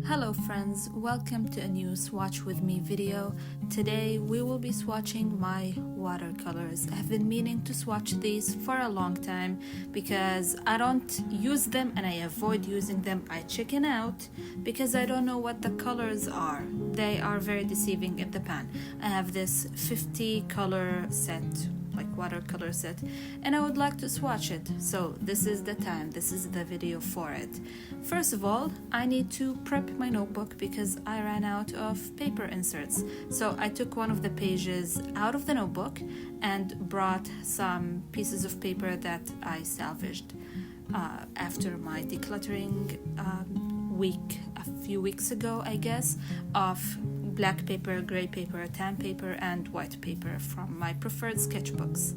Hello friends, welcome to a new Swatch with me video. Today we will be swatching my watercolors. I have been meaning to swatch these for a long time because I don't use them and I avoid using them. I chicken out because I don't know what the colors are. They are very deceiving in the pan. I have this 50 color set, like watercolor set, and I would like to swatch it. So this is the time, this is the video for it. First of all, I need to prep my notebook because I ran out of paper inserts. So I took one of the pages out of the notebook and brought some pieces of paper that I salvaged after my decluttering week a few weeks ago, I guess, of black paper, gray paper, tan paper, and white paper from my preferred sketchbooks.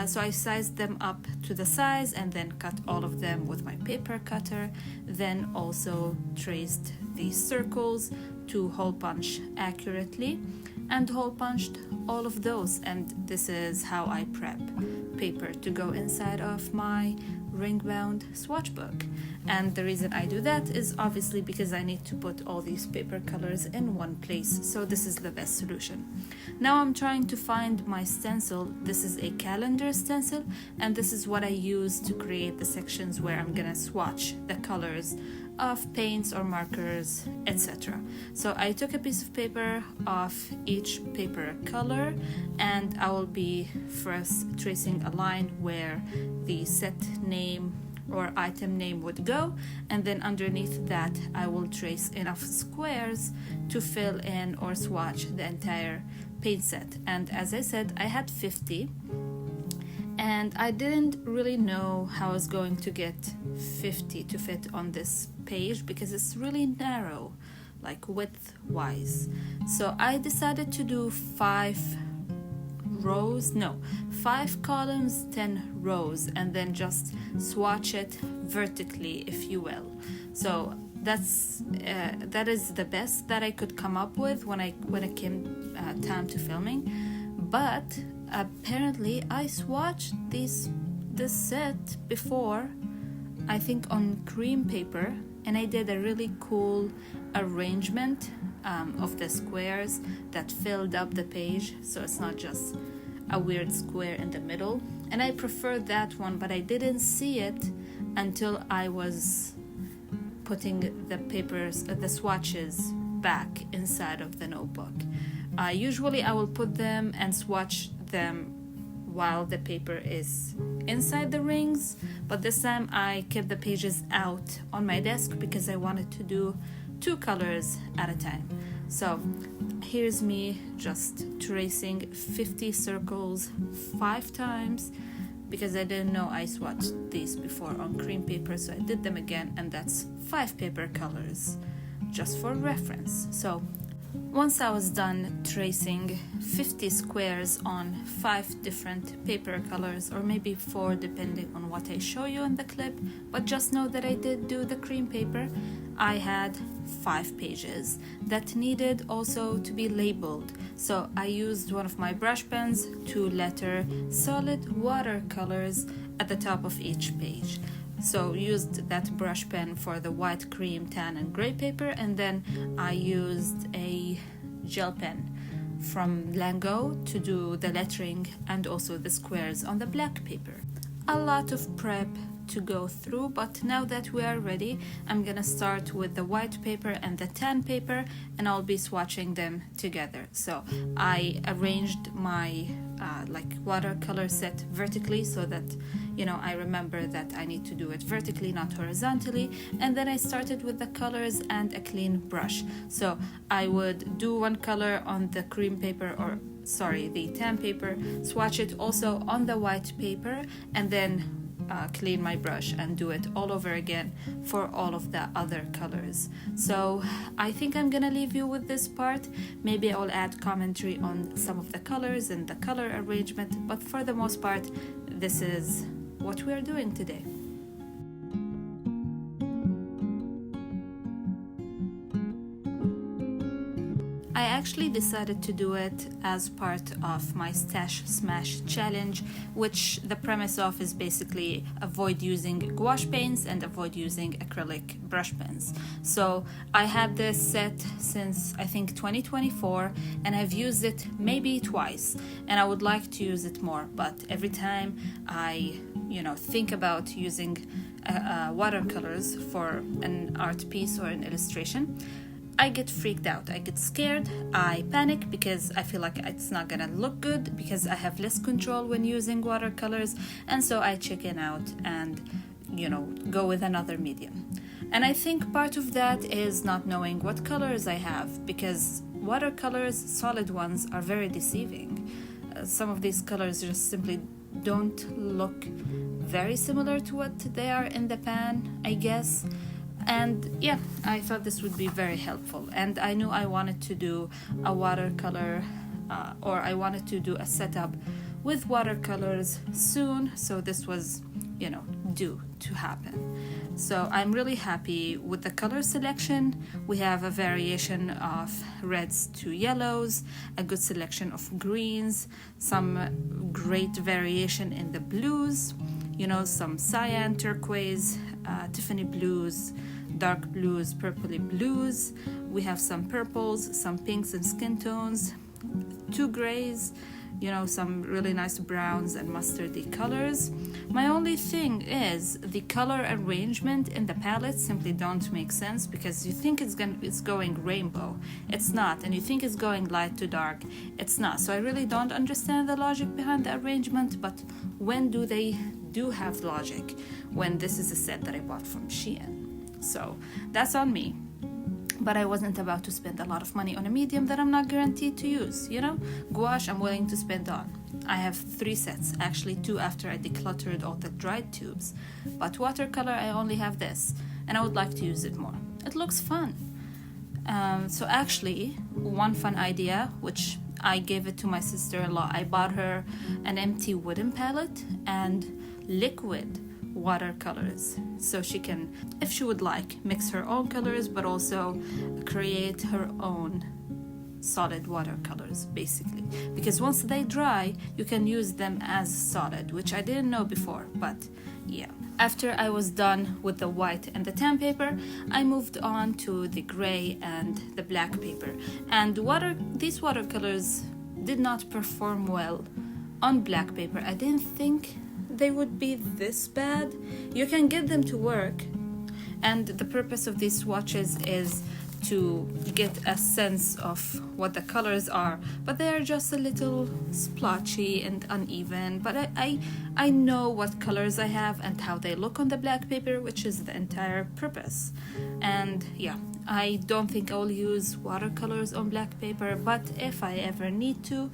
So I sized them up to the size and then cut all of them with my paper cutter, then also traced these circles to hole punch accurately and hole punched all of those. And this is how I prep paper to go inside of my ring-bound swatch book. And the reason I do that is obviously because I need to put all these paper colors in one place, so this is the best solution. Now I'm trying to find my stencil. This is a calendar stencil, and this is what I use to create the sections where I'm gonna swatch the colors of paints or markers, etc. So I took a piece of paper of each paper color, and I will be first tracing a line where the set name or item name would go, and then underneath that I will trace enough squares to fill in or swatch the entire paint set. And as I said, I had 50, and I didn't really know how I was going to get 50 to fit on this page because it's really narrow, like width wise. So I decided to do 5 columns, 10 rows, and then just swatch it vertically, if you will. So that is the best that I could come up with when it came time to filming. But apparently I swatched this set before, I think on cream paper, and I did a really cool arrangement of the squares that filled up the page, so it's not just a weird square in the middle. And I preferred that one, but I didn't see it until I was putting the swatches back inside of the notebook. Usually I will put them and swatch them while the paper is inside the rings, but this time I kept the pages out on my desk because I wanted to do 2 colors at a time. So here's me just tracing 50 circles 5 times because I didn't know I swatched these before on cream paper, so I did them again, and that's 5 paper colors just for reference. So once I was done tracing 50 squares on 5 different paper colors, or maybe 4 depending on what I show you in the clip, but just know that I did do the cream paper, I had 5 pages that needed also to be labeled. So I used one of my brush pens to letter solid watercolors at the top of each page. So used that brush pen for the white, cream, tan, and gray paper, and then I used a gel pen from Lango to do the lettering and also the squares on the black paper. A lot of prep to go through, but now that we are ready, I'm gonna start with the white paper and the tan paper, and I'll be swatching them together. So I arranged my watercolor set vertically so that I remember that I need to do it vertically, not horizontally. And then I started with the colors and a clean brush. So I would do one color on the cream paper, the tan paper, swatch it also on the white paper, and then clean my brush and do it all over again for all of the other colors. So I think I'm gonna leave you with this part. Maybe I'll add commentary on some of the colors and the color arrangement, but for the most part, this is what we are doing today. I actually decided to do it as part of my Stash Smash challenge, which the premise of is basically avoid using gouache paints and avoid using acrylic brush pens. So I had this set since I think 2024, and I've used it maybe twice, and I would like to use it more, but every time I think about using watercolors for an art piece or an illustration, I get freaked out. I get scared. I panic because I feel like it's not gonna look good because I have less control when using watercolors, and so I chicken out and go with another medium. And I think part of that is not knowing what colors I have, because watercolors, solid ones, are very deceiving. Some of these colors just simply don't look very similar to what they are in the pan, I guess. And yeah, I thought this would be very helpful. And I knew I wanted to do a watercolor or I wanted to do a setup with watercolors soon. So this was, due to happen. So I'm really happy with the color selection. We have a variation of reds to yellows, a good selection of greens, some great variation in the blues, some cyan, turquoise, Tiffany blues, dark blues, purpley blues. We have some purples, some pinks and skin tones, 2 grays, some really nice browns and mustardy colors. My only thing is the color arrangement in the palette simply don't make sense, because you think it's going rainbow, it's not, and you think it's going light to dark, it's not. So I really don't understand the logic behind the arrangement, but when do they have logic? When this is a set that I bought from Shein. So that's on me. But I wasn't about to spend a lot of money on a medium that I'm not guaranteed to use, Gouache I'm willing to spend on. I have 3 sets, actually 2 after I decluttered all the dried tubes. But watercolor, I only have this, and I would like to use it more. It looks fun. So actually, one fun idea, which I gave it to my sister-in-law. I bought her an empty wooden palette and liquid watercolors, so she can, if she would like, mix her own colors but also create her own solid watercolors, basically, because once they dry you can use them as solid, which I didn't know before. But yeah, after I was done with the white and the tan paper, I moved on to the gray and the black paper, and these watercolors did not perform well on black paper. I didn't think they would be this bad. You can get them to work, and the purpose of these swatches is to get a sense of what the colors are, but they are just a little splotchy and uneven. But I know what colors I have and how they look on the black paper, which is the entire purpose. And yeah, I don't think I'll use watercolors on black paper, but if I ever need to,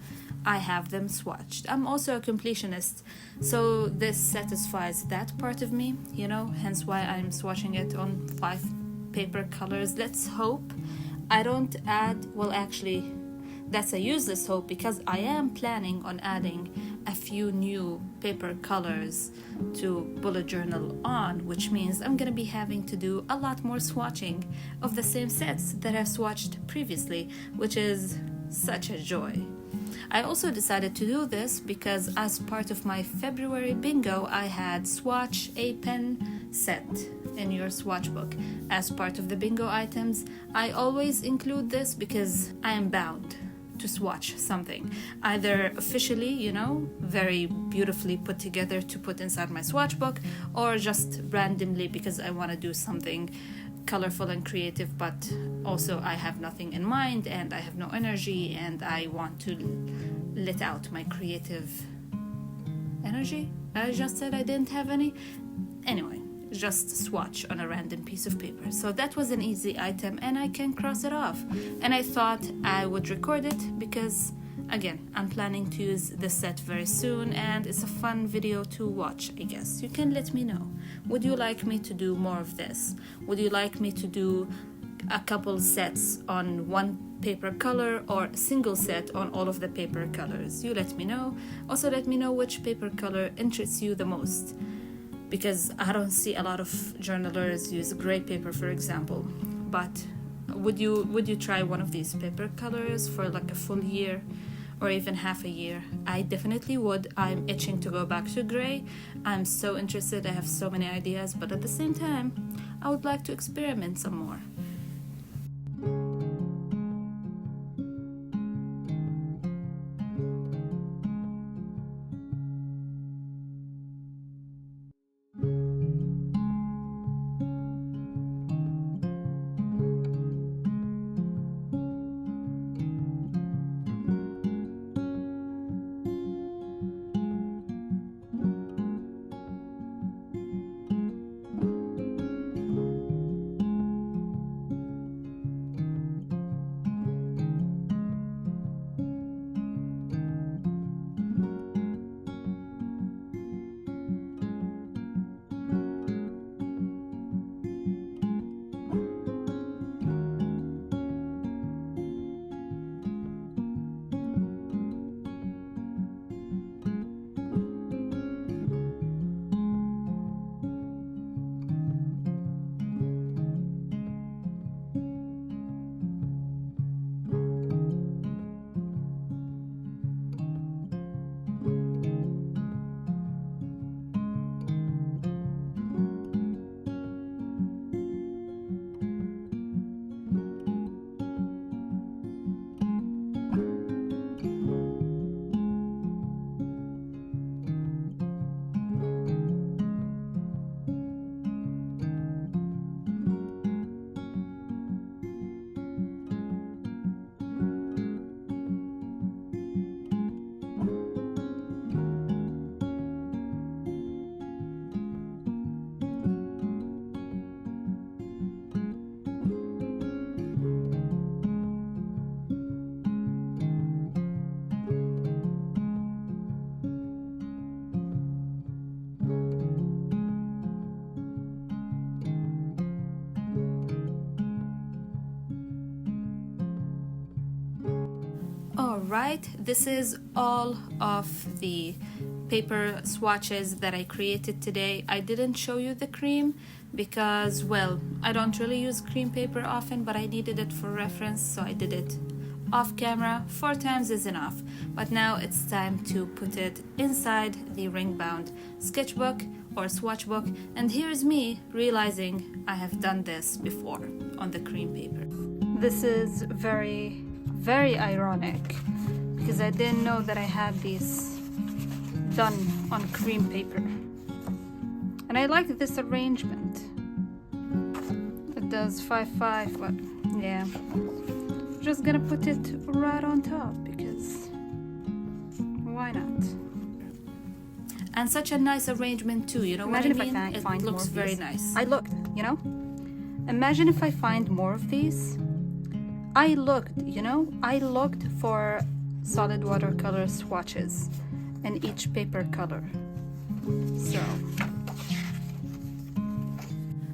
I have them swatched. I'm also a completionist, so this satisfies that part of me, hence why I'm swatching it on 5 paper colors. Let's hope I don't add, actually that's a useless hope, because I am planning on adding a few new paper colors to bullet journal on, which means I'm gonna be having to do a lot more swatching of the same sets that I've swatched previously, which is such a joy. I also decided to do this because as part of my February bingo, I had Swatch a pen set in your Swatch book. As part of the bingo items, I always include this because I am bound to swatch something, either officially, very beautifully put together to put inside my Swatch book, or just randomly because I want to do something colorful and creative, but also I have nothing in mind and I have no energy and I want to let out my creative energy. I just said I didn't have any. Anyway, just swatch on a random piece of paper. So that was an easy item and I can cross it off. And I thought I would record it because, again, I'm planning to use this set very soon and it's a fun video to watch, I guess. You can let me know. Would you like me to do more of this? Would you like me to do a couple sets on one paper color or a single set on all of the paper colors? You let me know. Also let me know which paper color interests you the most, because I don't see a lot of journalers use gray paper, for example, but Would you try one of these paper colors for like a full year or even half a year? I definitely would. I'm itching to go back to gray. I'm so interested. I have so many ideas, but at the same time, I would like to experiment some more. Alright, this is all of the paper swatches that I created today. I didn't show you the cream because, well, I don't really use cream paper often, but I needed it for reference, so I did it off camera. 4 times is enough, but now it's time to put it inside the ring-bound sketchbook or swatch book, and here's me realizing I have done this before on the cream paper. This is very ironic because I didn't know that I had these done on cream paper, and I like this arrangement. It does 5-5, but yeah, just gonna put it right on top because why not? And such a nice arrangement too, you know. Imagine what I mean? if I find it more looks of very these. nice. I looked, you know. Imagine if I find more of these. I looked for solid watercolor swatches in each paper color. So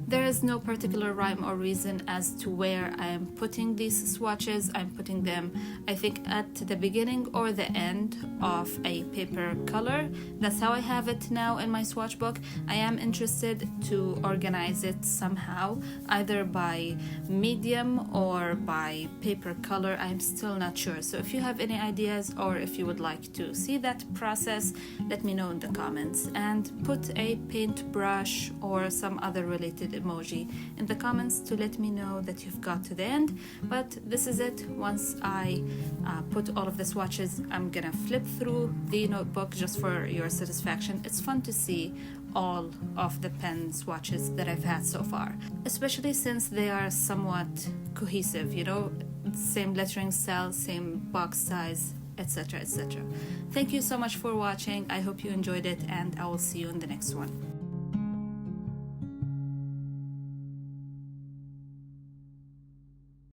there is no particular rhyme or reason as to where I am putting these swatches. I'm putting them, I think, at the beginning or the end of a paper color. That's how I have it now in my swatch book. I am interested to organize it somehow, either by medium or by paper color. I'm still not sure. So if you have any ideas or if you would like to see that process, let me know in the comments, and put a paintbrush or some other related emoji in the comments to let me know that you've got to the end. But this is it. Once I put all of the swatches, I'm gonna flip through the notebook just for your satisfaction. It's fun to see all of the pen swatches that I've had so far, especially since they are somewhat cohesive, you know, same lettering style, same box size, etc., etc. Thank you so much for watching. I hope you enjoyed it, and I will see you in the next one.